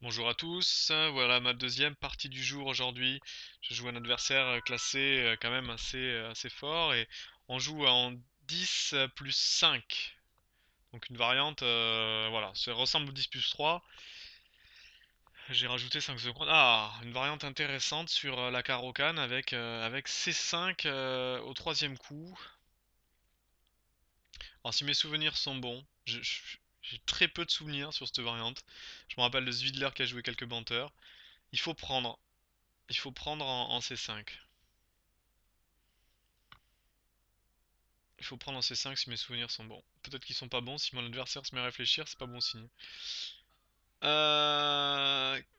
Bonjour à tous, voilà ma deuxième partie du jour aujourd'hui. Je joue un adversaire classé quand même assez fort et on joue en 10 plus 5. Donc une variante, voilà, ça ressemble au 10 plus 3. J'ai rajouté 5 secondes. Ah, une variante intéressante sur la Caro-Kann avec C5 au troisième coup. Alors si mes souvenirs sont bons, j'ai très peu de souvenirs sur cette variante. Je me rappelle de Zwiedler qui a joué quelques banteurs. Il faut prendre. Il faut prendre en C5. Il faut prendre en C5 si mes souvenirs sont bons. Peut-être qu'ils sont pas bons, si mon adversaire se met à réfléchir, c'est pas bon signe.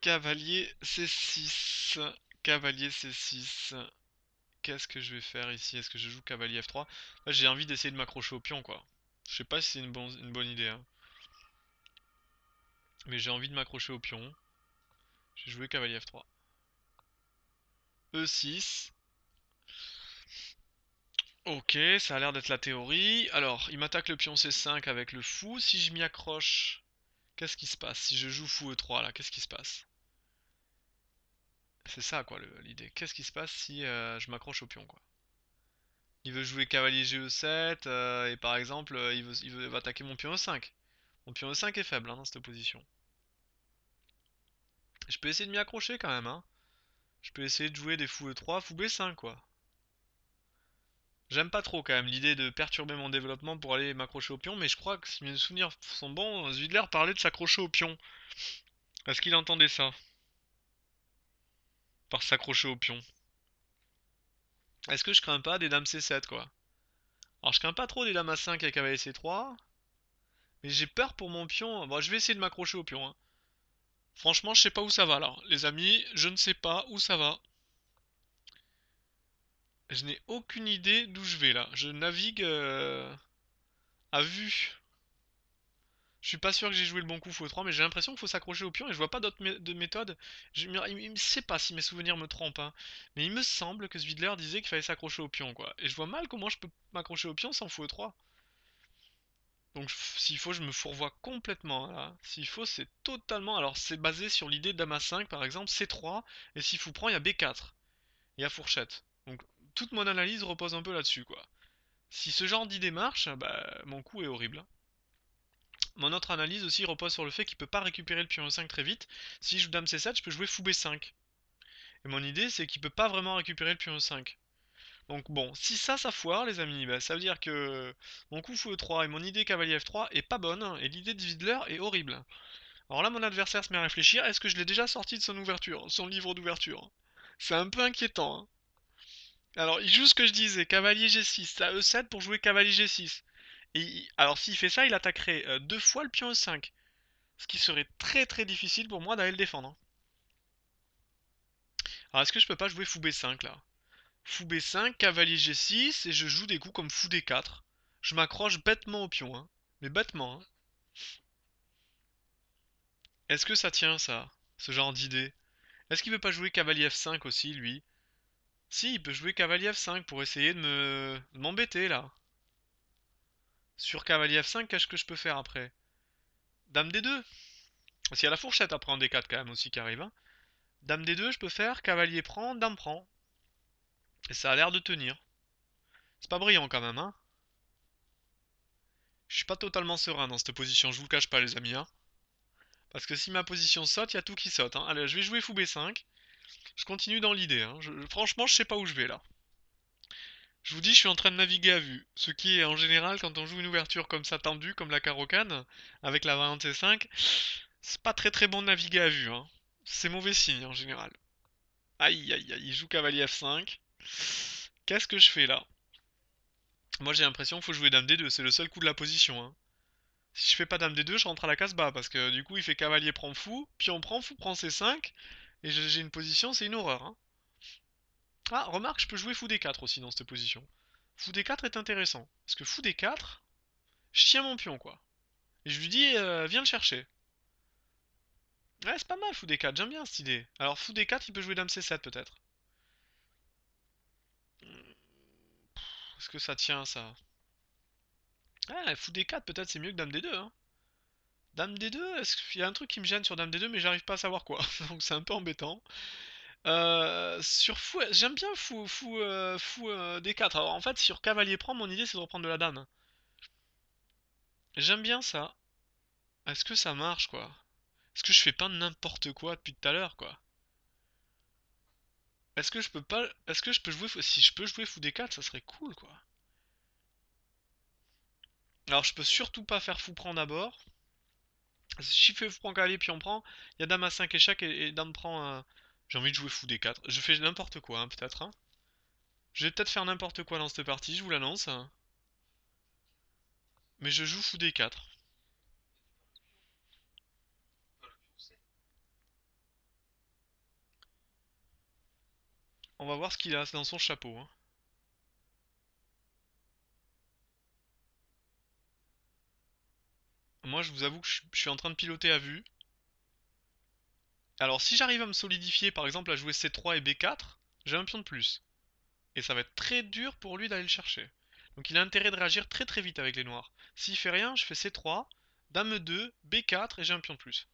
Cavalier C6. Cavalier C6. Qu'est-ce que je vais faire ici? Est-ce que je joue cavalier F3? Là, j'ai envie d'essayer de m'accrocher au pion, quoi. Je sais pas si c'est une bonne idée, hein. Mais j'ai envie de m'accrocher au pion. Je vais jouer cavalier F3. E6. Ok, ça a l'air d'être la théorie. Alors, il m'attaque le pion C5 avec le fou. Si je m'y accroche, qu'est-ce qui se passe? Si je joue fou E3 là, qu'est-ce qui se passe? C'est ça quoi l'idée. Qu'est-ce qui se passe si je m'accroche au pion quoi? Il veut jouer cavalier GE7 et par exemple il veut attaquer mon pion E5. Mon pion E5 est faible hein, dans cette position. Je peux essayer de m'y accrocher quand même hein. Je peux essayer de jouer des fous E3, fou B5 quoi. J'aime pas trop quand même l'idée de perturber mon développement pour aller m'accrocher au pion, mais je crois que si mes souvenirs sont bons, Zwiedler parlait de s'accrocher au pion. Est-ce qu'il entendait ça? Par s'accrocher au pion. Est-ce que je crains pas des dames C7 quoi? Alors je crains pas trop des dames A5 et cavalier C3, mais j'ai peur pour mon pion. Bon, je vais essayer de m'accrocher au pion, hein. Franchement, je sais pas où ça va là. Les amis, je ne sais pas où ça va. Je n'ai aucune idée d'où je vais là. Je navigue à vue. Je suis pas sûr que j'ai joué le bon coup faux 3, mais j'ai l'impression qu'il faut s'accrocher au pion et je vois pas d'autre de méthode. Il sait pas si mes souvenirs me trompent, hein, mais il me semble que Zwiedler disait qu'il fallait s'accrocher au pion, quoi. Et je vois mal comment je peux m'accrocher au pion sans fou 3. Donc s'il faut, je me fourvoie complètement, hein, là. S'il faut, c'est totalement. Alors c'est basé sur l'idée dame A5 par exemple, C3, et s'il fou prend, il y a B4. Il y a fourchette. Donc toute mon analyse repose un peu là-dessus, quoi. Si ce genre d'idée marche, bah mon coup est horrible, hein. Mon autre analyse aussi repose sur le fait qu'il peut pas récupérer le pion E5 très vite. Si je joue dame C7, je peux jouer fou B5. Et mon idée, c'est qu'il peut pas vraiment récupérer le pion E5. Donc bon, si ça foire, les amis, bah, ça veut dire que mon coup fou E3 et mon idée cavalier F3 est pas bonne, et l'idée de Zwiedler est horrible. Alors là, mon adversaire se met à réfléchir, est-ce que je l'ai déjà sorti de son ouverture, son livre d'ouverture? C'est un peu inquiétant, hein. Alors, il joue ce que je disais, cavalier G6, à E7 pour jouer cavalier G6. Alors, s'il fait ça, il attaquerait deux fois le pion E5. Ce qui serait très très difficile pour moi d'aller le défendre, hein. Alors, est-ce que je peux pas jouer fou B5 là? Fou B5, cavalier G6, et je joue des coups comme fou D4. Je m'accroche bêtement au pion, hein. Mais bêtement, hein. Est-ce que ça tient ça? Ce genre d'idée? Est-ce qu'il veut pas jouer cavalier F5 aussi, lui? Si, il peut jouer cavalier F5 pour essayer de m'embêter là. Sur cavalier F5, qu'est-ce que je peux faire après? Dame D2. Parce qu'il y a la fourchette après en D4 quand même aussi qui arrive, hein. Dame D2, je peux faire cavalier prend, dame prend. Et ça a l'air de tenir. C'est pas brillant quand même, hein. Je suis pas totalement serein dans cette position, je vous le cache pas les amis, hein. Parce que si ma position saute, il y a tout qui saute, hein. Allez, je vais jouer fou B5. Je continue dans l'idée, hein. Franchement, je sais pas où je vais là. Je vous dis, je suis en train de naviguer à vue. Ce qui est en général, quand on joue une ouverture comme ça tendue, comme la Caro-Kann, avec la variante C5, c'est pas très très bon de naviguer à vue, hein. C'est mauvais signe en général. Aïe aïe aïe, il joue cavalier F5. Qu'est-ce que je fais là? Moi j'ai l'impression qu'il faut jouer dame D2, c'est le seul coup de la position, hein. Si je fais pas dame D2, je rentre à la case bas, parce que du coup il fait cavalier prend fou, puis on prend fou prend C5, et j'ai une position, c'est une horreur, hein. Ah, remarque, je peux jouer fou D4 aussi dans cette position. Fou D4 est intéressant, parce que fou D4, je tiens mon pion quoi. Et je lui dis, viens le chercher. Ouais, c'est pas mal fou D4, j'aime bien cette idée. Alors fou D4, il peut jouer dame C7 peut-être. Est-ce que ça tient ça? Ah, fou D4 peut-être c'est mieux que dame D2, hein. Dame D2, est-ce qu'il y a un truc qui me gêne sur Dame D2 mais j'arrive pas à savoir quoi. Donc c'est un peu embêtant. Sur fou, j'aime bien fou D4. Alors en fait sur cavalier prend, mon idée c'est de reprendre de la dame. J'aime bien ça. Est-ce que ça marche quoi? Est-ce que je fais pas n'importe quoi depuis tout à l'heure quoi? Est-ce que je peux pas... Est-ce que je peux jouer... Si je peux jouer fou D4, ça serait cool quoi. Alors je peux surtout pas faire fou prend d'abord. Si fou prend cavalier puis on prend, il y a dame à 5 échecs et dame prend... J'ai envie de jouer fou D4. Je fais n'importe quoi hein, peut-être hein. Je vais peut-être faire n'importe quoi dans cette partie, je vous l'annonce. Mais je joue fou D4. On va voir ce qu'il a dans son chapeau hein. Moi je vous avoue que je suis en train de piloter à vue. Alors si j'arrive à me solidifier par exemple à jouer C3 et B4, j'ai un pion de plus. Et ça va être très dur pour lui d'aller le chercher. Donc il a intérêt de réagir très très vite avec les noirs. S'il fait rien, je fais C3, Dame 2, B4 et j'ai un pion de plus.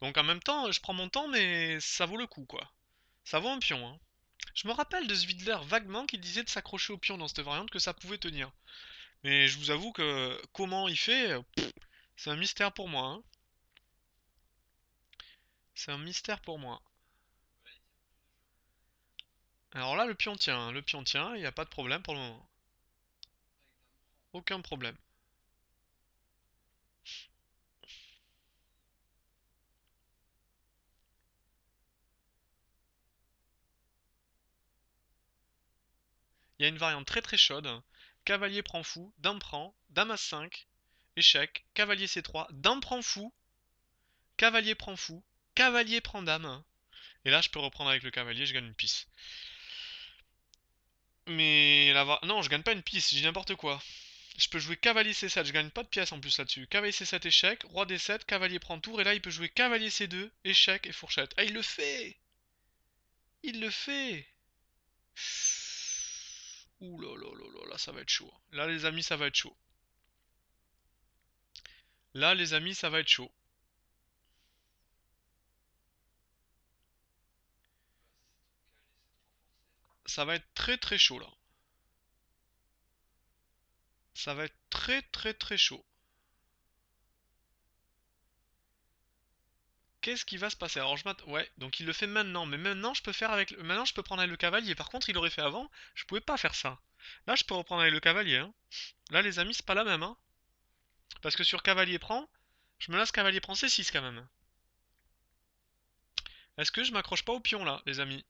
Donc en même temps, je prends mon temps mais ça vaut le coup quoi. Ça vaut un pion hein. Je me rappelle de Zvidler vaguement qui disait de s'accrocher au pion dans cette variante que ça pouvait tenir. Mais je vous avoue que comment il fait, c'est un mystère pour moi hein. C'est un mystère pour moi. Alors là, le pion tient, il n'y a pas de problème pour le moment. Aucun problème. Il y a une variante très très chaude. Cavalier prend fou, dame prend, dame à 5, échec, cavalier C3, dame prend fou, cavalier prend fou, cavalier prend dame. Et là, je peux reprendre avec le cavalier, je gagne une piste. Mais non, je gagne pas une piste, je dis n'importe quoi. Je peux jouer cavalier C7, je gagne pas de pièce en plus là-dessus. Cavalier C7 échec, roi D7, cavalier prend tour, et là il peut jouer cavalier C2, échec et fourchette. Ah, il le fait! Il le fait! Ouh là là là là, là ça va être chaud. Là les amis, ça va être chaud. Là les amis, ça va être chaud. Ça va être très très chaud là. Ça va être très très très chaud. Qu'est-ce qui va se passer? Alors je m'attends... Ouais, donc il le fait maintenant. Mais maintenant je peux faire avec... Maintenant je peux prendre avec le cavalier. Par contre il aurait fait avant, je pouvais pas faire ça. Là je peux reprendre avec le cavalier hein. Là les amis c'est pas la même hein. Parce que sur cavalier prend, je me laisse cavalier prend C6 quand même. Est-ce que je m'accroche pas au pion là les amis?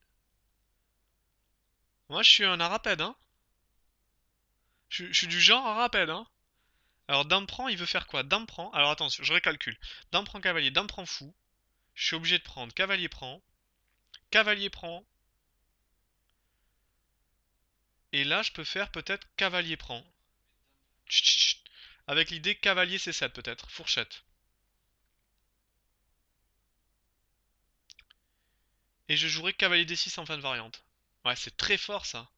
Moi je suis un arapède hein. Je suis du genre arapède hein. Alors dame prend, il veut faire quoi? Dame prend. Alors attention, je récalcule. Dame prend cavalier, dame prend fou. Je suis obligé de prendre cavalier prend. Cavalier prend. Et là, je peux faire peut-être cavalier prend. Chut, chut, chut. Avec l'idée cavalier C7 peut-être. Fourchette. Et je jouerai cavalier D6 en fin de variante. Ouais, c'est très fort ça.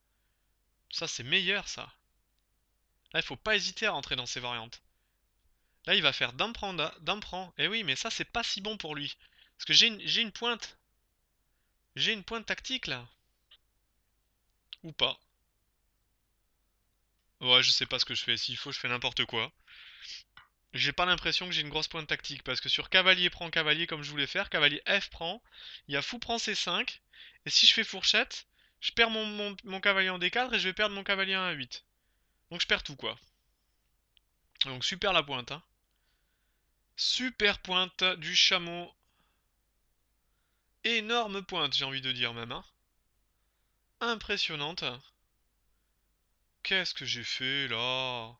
Ça, c'est meilleur ça. Là, il faut pas hésiter à rentrer dans ces variantes. Là, il va faire dame prend, dame prend. Eh oui, mais ça, c'est pas si bon pour lui. Parce que j'ai une pointe. J'ai une pointe tactique là. Ou pas. Ouais, je sais pas ce que je fais. S'il faut, je fais n'importe quoi. J'ai pas l'impression que j'ai une grosse pointe tactique parce que sur cavalier prend cavalier comme je voulais faire, cavalier F prend, il y a fou prend C5, et si je fais fourchette, je perds mon cavalier en D4 et je vais perdre mon cavalier en A8. Donc je perds tout quoi. Donc super la pointe hein. Super pointe du chameau. Énorme pointe j'ai envie de dire même hein. Impressionnante. Qu'est-ce que j'ai fait là?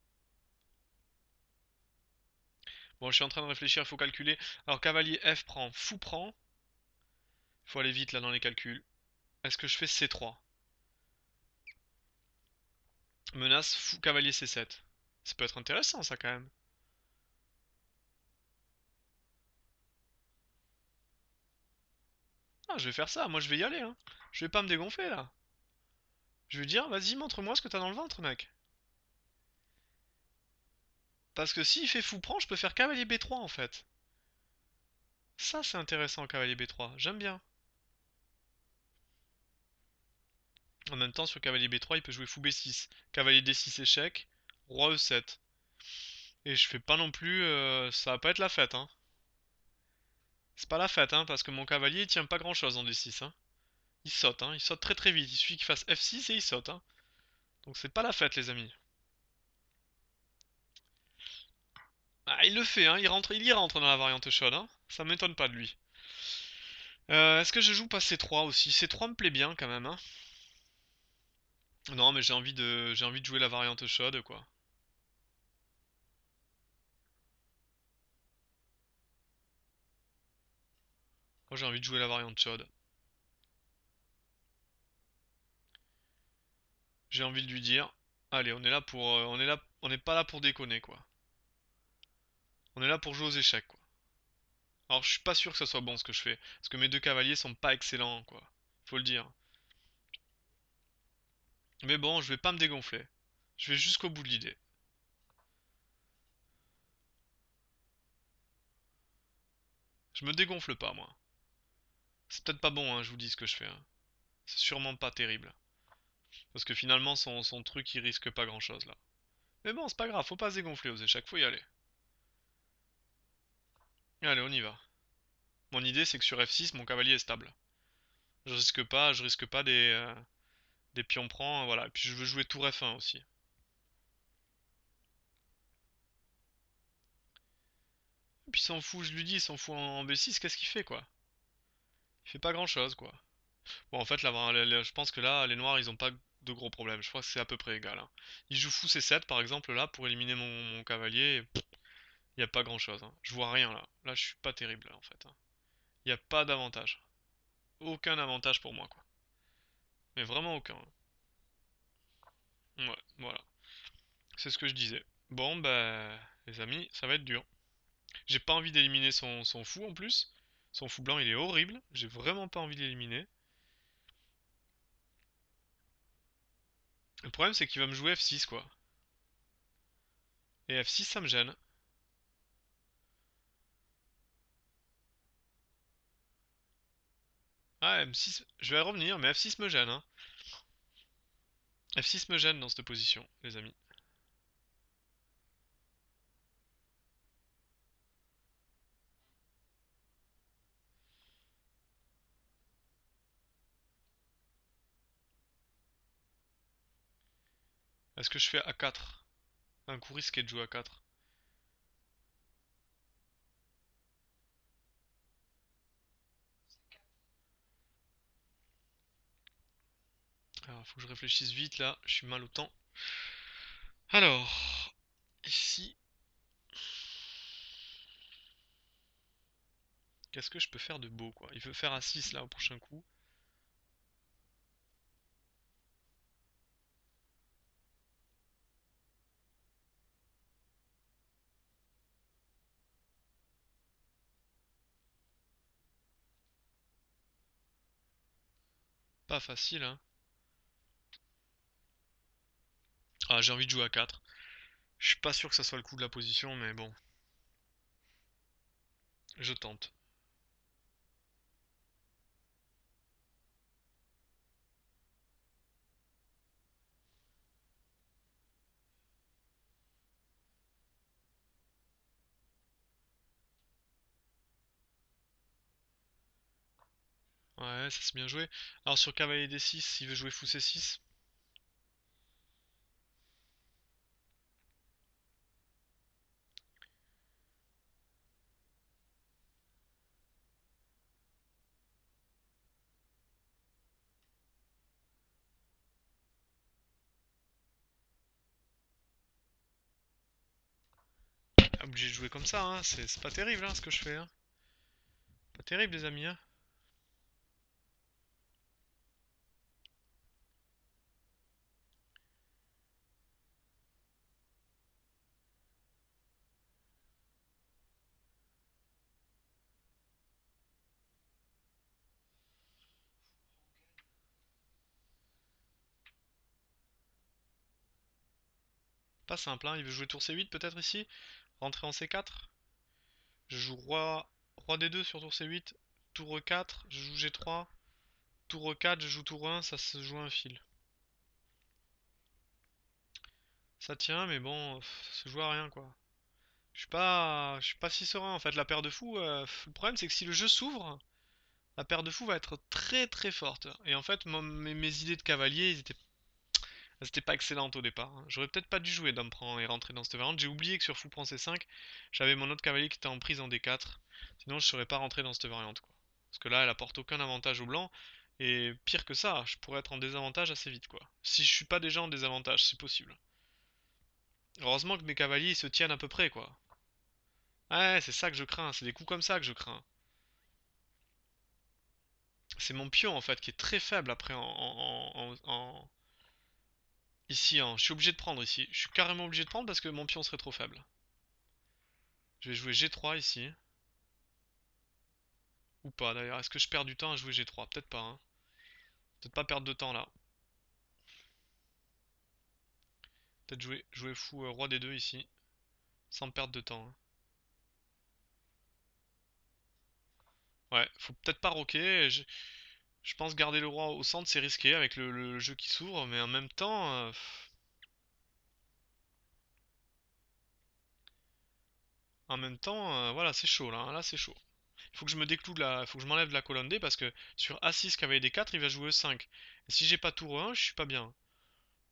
Bon je suis en train de réfléchir, il faut calculer. Alors cavalier F prend, fou prend. Il faut aller vite là dans les calculs. Est-ce que je fais C3? Menace fou cavalier C7. Ça peut être intéressant ça quand même. Ah, je vais faire ça, moi je vais y aller hein. Je vais pas me dégonfler là. Je vais dire, vas-y, montre-moi ce que t'as dans le ventre, mec. Parce que s'il fait fou prend, je peux faire cavalier B3 en fait. Ça, c'est intéressant, cavalier B3. J'aime bien. En même temps, sur cavalier B3, il peut jouer fou B6. Cavalier D6 échec. Roi E7. Et je fais pas non plus... ça va pas être la fête, hein. C'est pas la fête, hein, parce que mon cavalier, il tient pas grand-chose en D6, hein. Il saute très très vite. Il suffit qu'il fasse F6 et il saute, hein. Donc c'est pas la fête, les amis. Ah, il le fait, hein. Il y rentre dans la variante chaude, hein. Ça m'étonne pas de lui. Est-ce que je joue pas C3 aussi? C3 me plaît bien quand même, hein. Non, mais j'ai envie de jouer la variante chaude, quoi. Moi, j'ai envie de jouer la variante chaude. J'ai envie de lui dire, allez, on est là pour, on n'est pas là pour déconner, quoi. On est là pour jouer aux échecs, quoi. Alors, je suis pas sûr que ça soit bon ce que je fais, parce que mes deux cavaliers sont pas excellents, quoi. Faut le dire. Mais bon, je vais pas me dégonfler. Je vais jusqu'au bout de l'idée. Je me dégonfle pas, moi. C'est peut-être pas bon, hein, je vous dis ce que je fais, hein. C'est sûrement pas terrible. Parce que finalement, son truc, il risque pas grand-chose, là. Mais bon, c'est pas grave, faut pas se dégonfler aux échecs, faut y aller. Allez, on y va. Mon idée, c'est que sur F6, mon cavalier est stable. Je risque pas des pions prends, voilà. Et puis je veux jouer tour F1 aussi. Et puis il s'en fout, je lui dis, il s'en fout en B6, qu'est-ce qu'il fait, quoi? Il fait pas grand-chose, quoi. Bon, en fait, là, je pense que là, les noirs, ils ont pas de gros problèmes. Je crois que c'est à peu près égal, hein. Il joue fou C7, par exemple, là, pour éliminer mon cavalier. Il y a pas grand-chose, hein. Je vois rien, là. Là, je suis pas terrible, là, en fait, hein. Il y a pas d'avantage. Aucun avantage pour moi, quoi. Mais vraiment aucun, hein. Ouais, voilà. C'est ce que je disais. Bon, bah, les amis, ça va être dur. J'ai pas envie d'éliminer son fou en plus. Son fou blanc, il est horrible. J'ai vraiment pas envie de l'éliminer. Le problème, c'est qu'il va me jouer F6, quoi. Et F6, ça me gêne. Ah, M6, je vais revenir, mais F6 me gêne, hein. F6 me gêne dans cette position, les amis. Est-ce que je fais A4? Un coup risqué de jouer A4. Alors, faut que je réfléchisse vite là, je suis mal au temps. Alors, ici, qu'est-ce que je peux faire de beau, quoi? Il veut faire A6 là au prochain coup. Pas facile, hein. Ah, j'ai envie de jouer A4. Je suis pas sûr que ça soit le coup de la position, mais bon, je tente. Ouais, ça c'est bien joué. Alors sur cavalier D6, il veut jouer fou C6. Obligé de jouer comme ça, hein. C'est pas terrible, hein, ce que je fais, hein. Pas terrible, les amis, hein. Pas simple, hein. Il veut jouer tour C8 peut-être ici. Rentrer en C4. Je joue roi Roi D2 sur tour C8. Tour E4, je joue G3. Tour E4, je joue tour 1, ça se joue un fil. Ça tient, mais bon, ça se joue à rien quoi. Je suis pas si serein en fait. La paire de fous, le problème c'est que si le jeu s'ouvre, la paire de fous va être très très forte. Et en fait, mes idées de cavalier, elles étaient pas excellentes au départ, hein. J'aurais peut-être pas dû jouer dame prend et rentrer dans cette variante. J'ai oublié que sur fou prend C5, j'avais mon autre cavalier qui était en prise en D4. Sinon, je serais pas rentré dans cette variante quoi. Parce que là, elle apporte aucun avantage au blanc. Et pire que ça, je pourrais être en désavantage assez vite quoi. Si je suis pas déjà en désavantage, c'est possible. Heureusement que mes cavaliers ils se tiennent à peu près quoi. Ouais, c'est ça que je crains, c'est des coups comme ça que je crains. C'est mon pion en fait qui est très faible après ici, hein. Je suis obligé de prendre ici. Je suis carrément obligé de prendre parce que mon pion serait trop faible. Je vais jouer G3 ici. Ou pas d'ailleurs. Est-ce que je perds du temps à jouer G3? Peut-être pas, hein. Peut-être pas perdre de temps là. Peut-être jouer fou roi des deux ici. Sans perdre de temps, hein. Ouais, faut peut-être pas roquer. Je pense garder le roi au centre c'est risqué avec le jeu qui s'ouvre. Mais en même temps... en même temps, voilà, c'est chaud là, hein. Là c'est chaud. Il faut que je me décloue de la... faut que je m'enlève de la colonne D parce que sur A6 cavalier D4 il va jouer E5. Et si j'ai pas tour E1, je suis pas bien.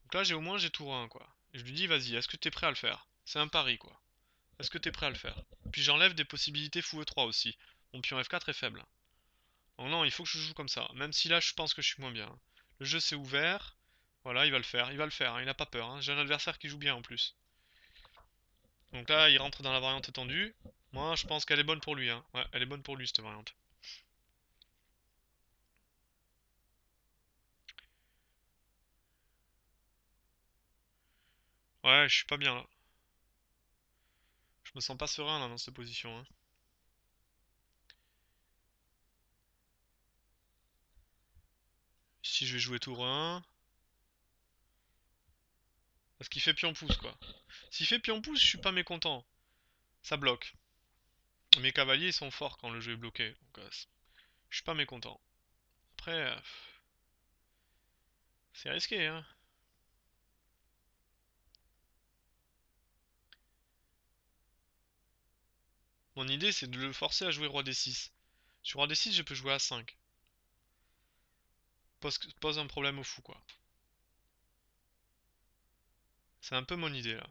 Donc là j'ai tour E1 quoi. Et je lui dis vas-y, est-ce que t'es prêt à le faire? C'est un pari quoi. Est-ce que t'es prêt à le faire? Puis j'enlève des possibilités fou E3 aussi. Mon pion F4 est faible. Donc non, il faut que je joue comme ça. Même si là je pense que je suis moins bien. Le jeu s'est ouvert. Voilà, il va le faire. Il va le faire, hein. Il n'a pas peur, hein. J'ai un adversaire qui joue bien en plus. Donc là, il rentre dans la variante étendue. Moi, je pense qu'elle est bonne pour lui, hein. Ouais, elle est bonne pour lui cette variante. Ouais, je suis pas bien là. Je me sens pas serein là dans cette position, hein. Si je vais jouer tour 1. Parce qu'il fait pion-pouce quoi. S'il fait pion-pouce, je suis pas mécontent. Ça bloque. Mes cavaliers sont forts quand le jeu est bloqué. Donc, je suis pas mécontent. Après, c'est risqué, hein. Mon idée, c'est de le forcer à jouer roi d6. Sur roi d6, je peux jouer a5. Pose un problème au fou, quoi. C'est un peu mon idée, là.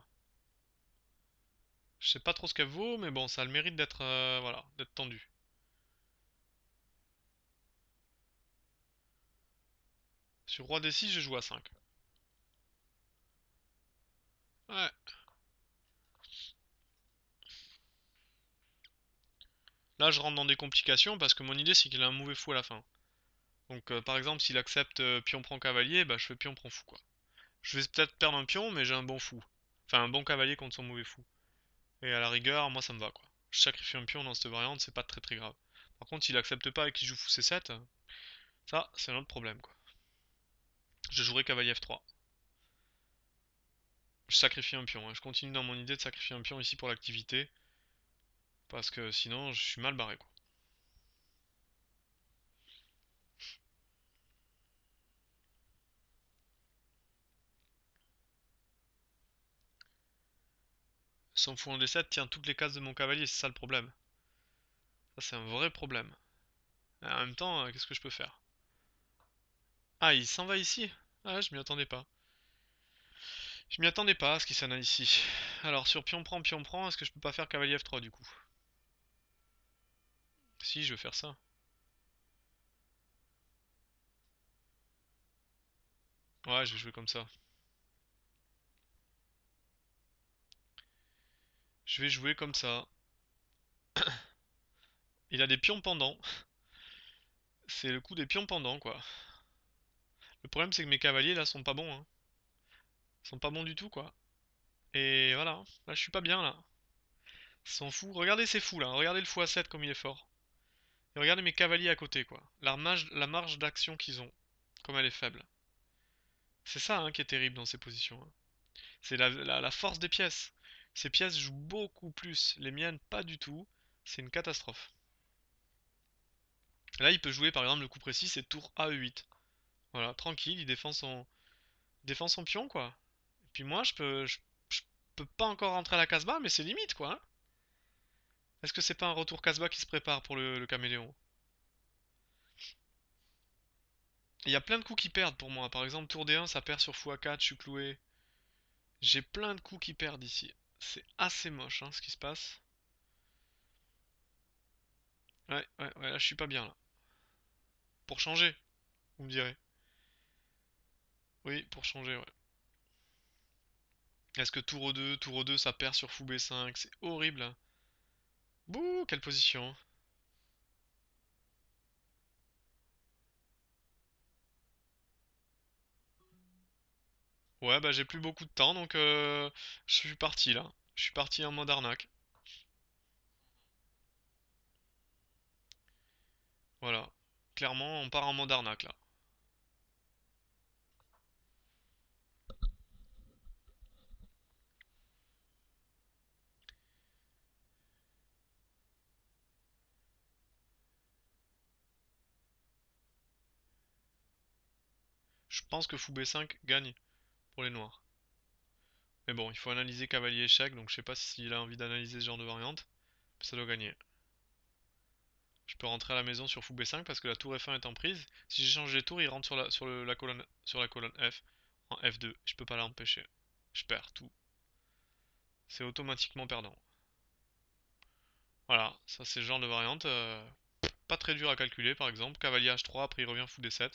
Je sais pas trop ce qu'elle vaut, mais bon, ça a le mérite d'être voilà, d'être tendu. Sur roi d6, je joue a5. Ouais. Là, je rentre dans des complications parce que mon idée, c'est qu'il a un mauvais fou à la fin. Donc, par exemple, s'il accepte pion prend cavalier, bah je fais pion prend fou, quoi. Je vais peut-être perdre un pion, mais j'ai un bon fou. Enfin, un bon cavalier contre son mauvais fou. Et à la rigueur, moi ça me va quoi. Je sacrifie un pion dans cette variante, c'est pas très très grave. Par contre, s'il accepte pas et qu'il joue fou C7, ça c'est un autre problème quoi. Je jouerai cavalier F3. Je sacrifie un pion, hein. Je continue dans mon idée de sacrifier un pion ici pour l'activité. Parce que sinon, je suis mal barré quoi. Son fou en D7 tient toutes les cases de mon cavalier, c'est ça le problème. Ça c'est un vrai problème. Et en même temps, qu'est-ce que je peux faire? Ah, il s'en va ici? Ah, je m'y attendais pas. Je m'y attendais pas à ce qu'il s'en aille ici. Alors sur pion prend, est-ce que je peux pas faire cavalier F3 du coup? Si, je vais faire ça. Ouais, je vais jouer comme ça. Je vais jouer comme ça. Il a des pions pendants. C'est le coup des pions pendants, quoi. Le problème, c'est que mes cavaliers, là, sont pas bons, hein. Ils sont pas bons du tout, quoi. Et voilà. Là, je suis pas bien, là. Ils sont fous. Regardez ces fous, là. Regardez le fou à 7 comme il est fort. Et regardez mes cavaliers à côté, quoi. La marge d'action qu'ils ont. Comme elle est faible. C'est ça, hein, qui est terrible dans ces positions, hein. C'est la force des pièces. Ces pièces jouent beaucoup plus. Les miennes, pas du tout. C'est une catastrophe. Là, il peut jouer par exemple le coup précis, c'est tour A8. Voilà, tranquille, il défend son pion quoi. Et puis moi, je peux pas encore rentrer à la Casbah, mais c'est limite quoi, hein. Est-ce que c'est pas un retour Casbah qui se prépare pour le caméléon? Il y a plein de coups qui perdent pour moi. Par exemple, tour D1, ça perd sur fou A4, je suis cloué. J'ai plein de coups qui perdent ici. C'est assez moche hein, ce qui se passe. Ouais, là je suis pas bien là. Pour changer, vous me direz. Oui, pour changer, ouais. Est-ce que tour E2, ça perd sur fou B5? C'est horrible, hein. Bouh, quelle position. Ouais, bah j'ai plus beaucoup de temps, donc je suis parti là. Je suis parti en mode arnaque. Voilà. Clairement, on part en mode arnaque là. Je pense que fou B5 gagne pour les noirs. Mais bon, il faut analyser cavalier échec, donc je sais pas s'il a envie d'analyser ce genre de variante. Mais ça doit gagner. Je peux rentrer à la maison sur fou B5 parce que la tour F1 est en prise. Si j'échange les tours, il rentre sur la colonne F en F2. Je peux pas l'empêcher. Je perds tout. C'est automatiquement perdant. Voilà, ça c'est le genre de variante. Pas très dur à calculer par exemple. Cavalier H3, après il revient fou D7.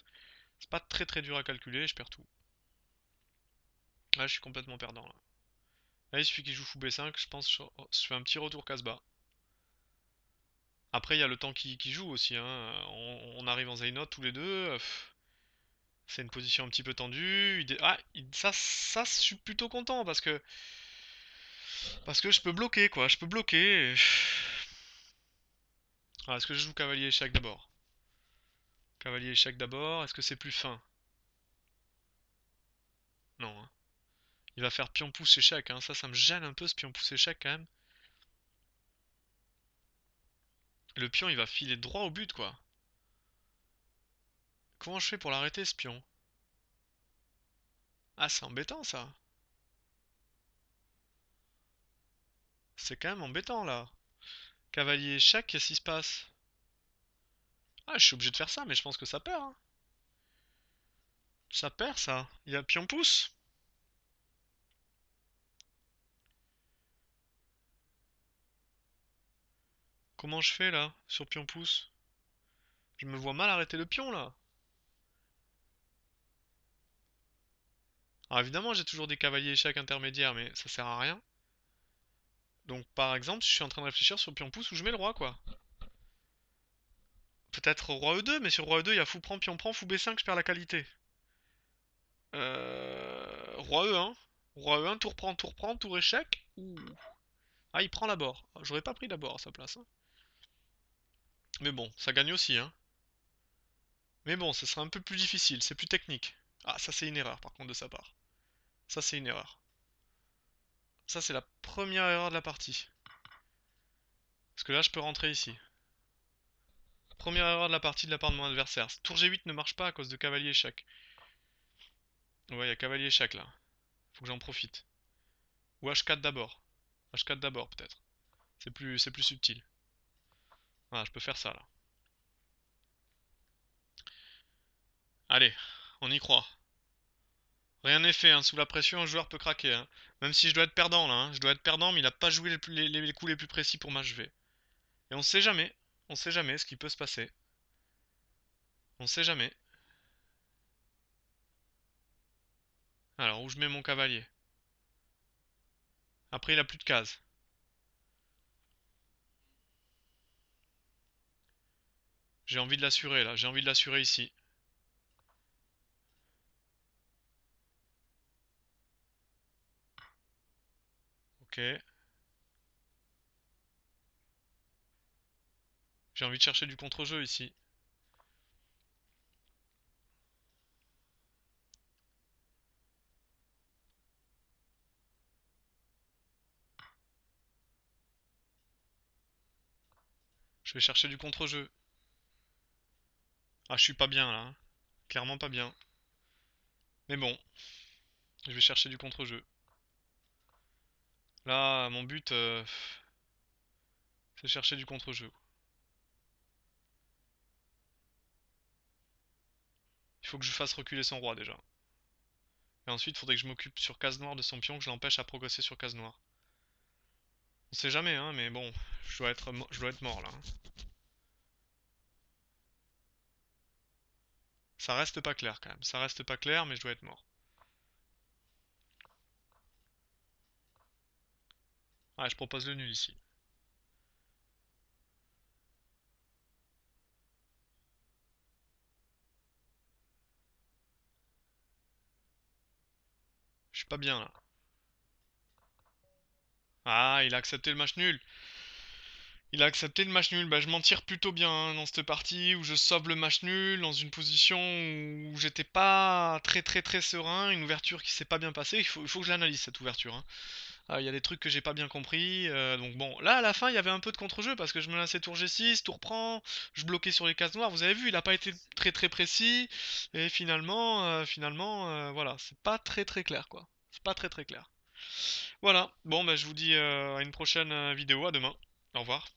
C'est pas très dur à calculer, je perds tout. Là je suis complètement perdant là. Là il suffit qu'il joue fou B5, je pense que je fais un petit retour casse-bas. Après il y a le temps qui joue aussi, hein. On arrive en Zaynot tous les deux. C'est une position un petit peu tendue. Ça, je suis plutôt content parce que je peux bloquer quoi. Je peux bloquer. Ah, est-ce que je joue cavalier échec d'abord? Cavalier échec d'abord. Est-ce que c'est plus fin? Non, hein. Il va faire pion pouce échec, hein. Ça me gêne un peu ce pion pouce échec quand même. Le pion, il va filer droit au but quoi. Comment je fais pour l'arrêter ce pion? Ah, c'est embêtant ça. C'est quand même embêtant là. Cavalier échec, qu'est-ce qui se passe? Ah, je suis obligé de faire ça, mais je pense que ça perd, hein. Ça perd ça. Il y a pion pouce. Comment je fais là, sur pion pouce? Je me vois mal arrêter le pion là. Alors évidemment, j'ai toujours des cavaliers échecs intermédiaires, mais ça sert à rien. Donc par exemple, je suis en train de réfléchir sur pion pouce où je mets le roi quoi. Peut-être roi E2, mais sur roi E2, il y a fou prend, fou B5, je perds la qualité. Roi E1. Roi E1, tour prend, tour échec. Ouh. Ah, il prend l'abord. J'aurais pas pris d'abord à sa place, hein. Mais bon, ça gagne aussi, hein. Mais bon, ce sera un peu plus difficile, c'est plus technique. Ah, ça c'est une erreur par contre de sa part. Ça c'est une erreur. Ça c'est la première erreur de la partie. Parce que là je peux rentrer ici. Première erreur de la partie de la part de mon adversaire. Tour G8 ne marche pas à cause de cavalier échec. Ouais, il y a cavalier échec là. Faut que j'en profite. Ou H4 d'abord. H4 d'abord peut-être. C'est plus subtil. Voilà, je peux faire ça là. Allez, on y croit. Rien n'est fait, hein. Sous la pression, un joueur peut craquer, hein. Même si je dois être perdant là, hein. Je dois être perdant, mais il a pas joué les coups les plus précis pour m'achever. Et on sait jamais. On sait jamais ce qui peut se passer. On sait jamais. Alors, où je mets mon cavalier? Après, il a plus de cases. J'ai envie de l'assurer là. J'ai envie de l'assurer ici. Ok. J'ai envie de chercher du contre-jeu ici. Je vais chercher du contre-jeu. Ah, je suis pas bien là, hein. Clairement pas bien. Mais bon, je vais chercher du contre-jeu. Là, mon but, c'est chercher du contre-jeu. Il faut que je fasse reculer son roi déjà. Et ensuite, il faudrait que je m'occupe sur case noire de son pion, que je l'empêche à progresser sur case noire. On sait jamais, hein, mais bon, je dois être mort là, hein. Ça reste pas clair quand même. Ça reste pas clair, mais je dois être mort. Ouais, je propose le nul ici. Je suis pas bien là. Ah, il a accepté le match nul. Il a accepté le match nul. Bah, je m'en tire plutôt bien hein, dans cette partie où je sauve le match nul dans une position où j'étais pas très serein. Une ouverture qui s'est pas bien passée. Il faut que je l'analyse cette ouverture, hein. Il y a des trucs que j'ai pas bien compris. Donc bon, là à la fin il y avait un peu de contre-jeu parce que je menaçais tour G6, tour prend, je bloquais sur les cases noires. Vous avez vu, il a pas été très précis. Et finalement, voilà, c'est pas très clair quoi. C'est pas très clair. Voilà, bon bah je vous dis à une prochaine vidéo, à demain. Au revoir.